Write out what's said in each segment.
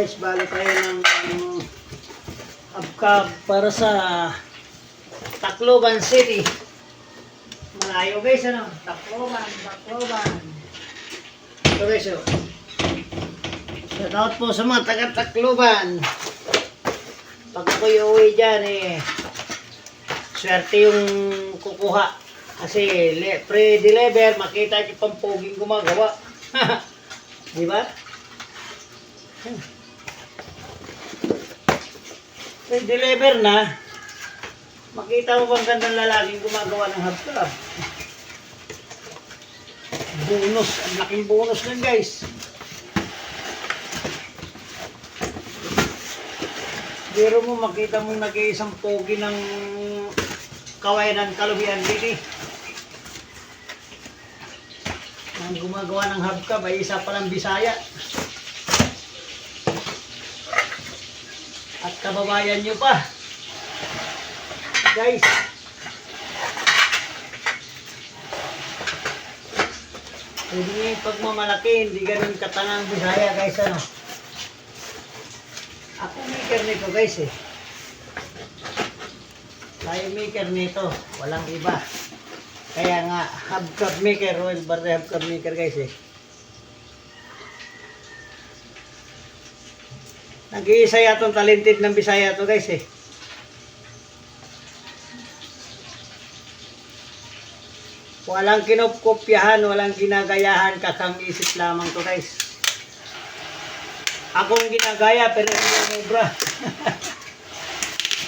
Guys, bali tayo ng abcab para sa Tacloban City. Malayo guys, ano? Tacloban. Ito guys, oh. Shout out po sa mga taga Tacloban. Pag ako'y uwi dyan, swerte yung kukuha. Kasi pre-deliver, makita yung pampuging gumagawa. Di ba? Pre-deliver na, makita mo bang gandang lalaking gumagawa ng hubcab. Bonus, ang laking bonus nun guys. Pero mo makita mong nag-iisang pogi ng kawayan ng kalubian dito. Ang gumagawa ng hubcab ay isa palang Bisaya. At kababayan nyo pa. Guys. Hindi nga yung pagmamalaki, hindi ganun katangang Bisaya guys, ano. Ako maker nito guys Tayo maker nito, walang iba. Kaya nga, hubcab maker, Royal Barre hubcab maker guys Nag-iisa yatong talented ng Bisaya to guys Walang kinopkopyahan, walang ginagayahan, kakang-isip lamang to guys. Ako ang ginagaya pero hindi ang obra.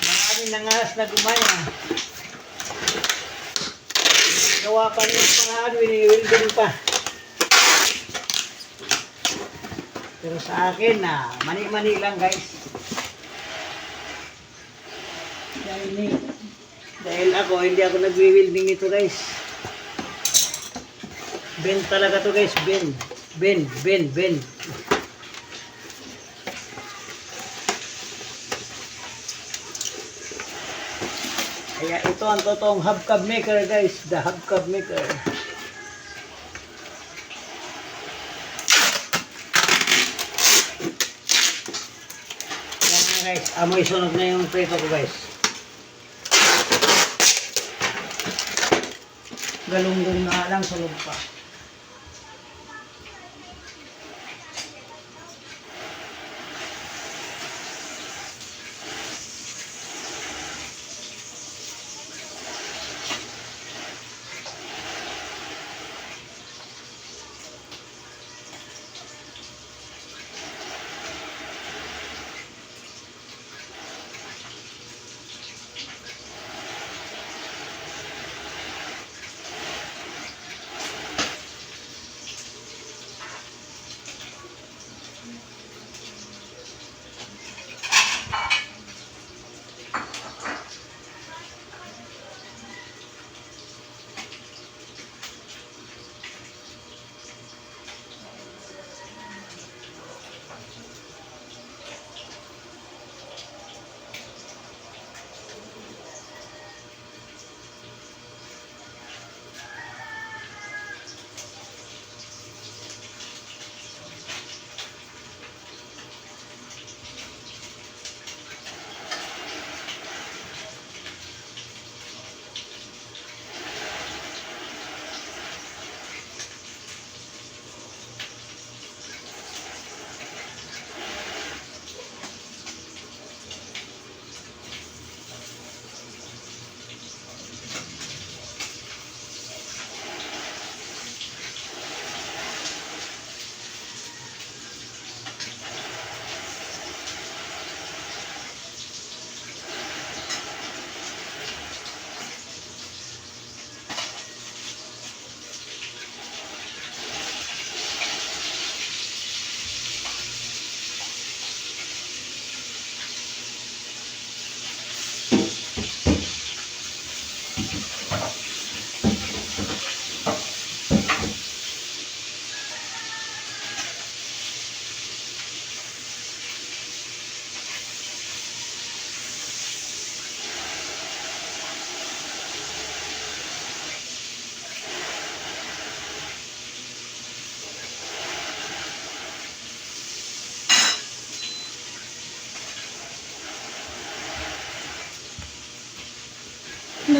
Maraming nangas na gumaya. Gawa pa rin yung pangalan, wini-wilden pa. Pero sa akin mani-mani lang guys. Dahil ako, hindi ako nagwi-welding nito guys. Bend talaga to guys, bend. Kaya ito ang totoong hubcab maker guys, the hubcab maker. Yan guys, amoy sunog na yung prito ko guys. Galunggong na lang, sunog pa.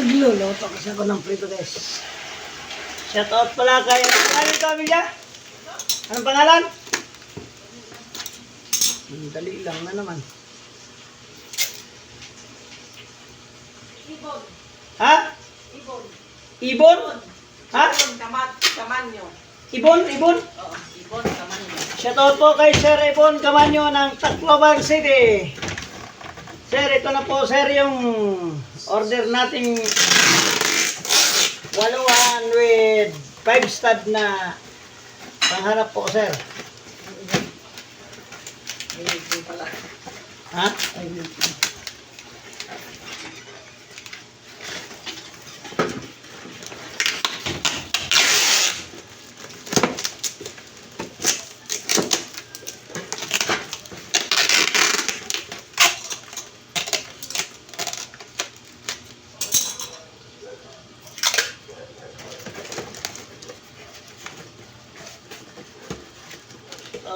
Nagluluto kasi ako ng prito guys. Shout out pala kay ano pangalan ito, Amelia? Anong pangalan? Dali lang na naman. Ibon. Ha? Ibon. Ibon? Ha? Ibon, Kamanyo. Ibon? Ibon? Oo, Ibon, Kamanyo. Shout out po kay Sir Ibon Camanyo ng Tacloban City. Sir, ito na po sir yung order nating waluhan with 5 stud na panghanap po sir. Ibon pala. Ha?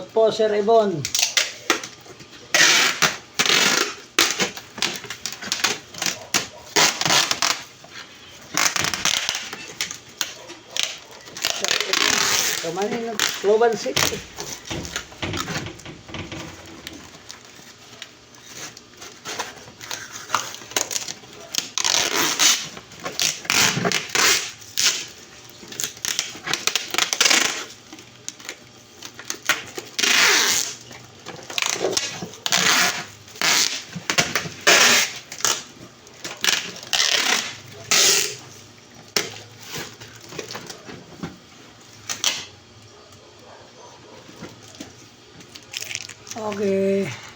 Po Sir Ibon. Kamanin ng Tacloban City. Okay.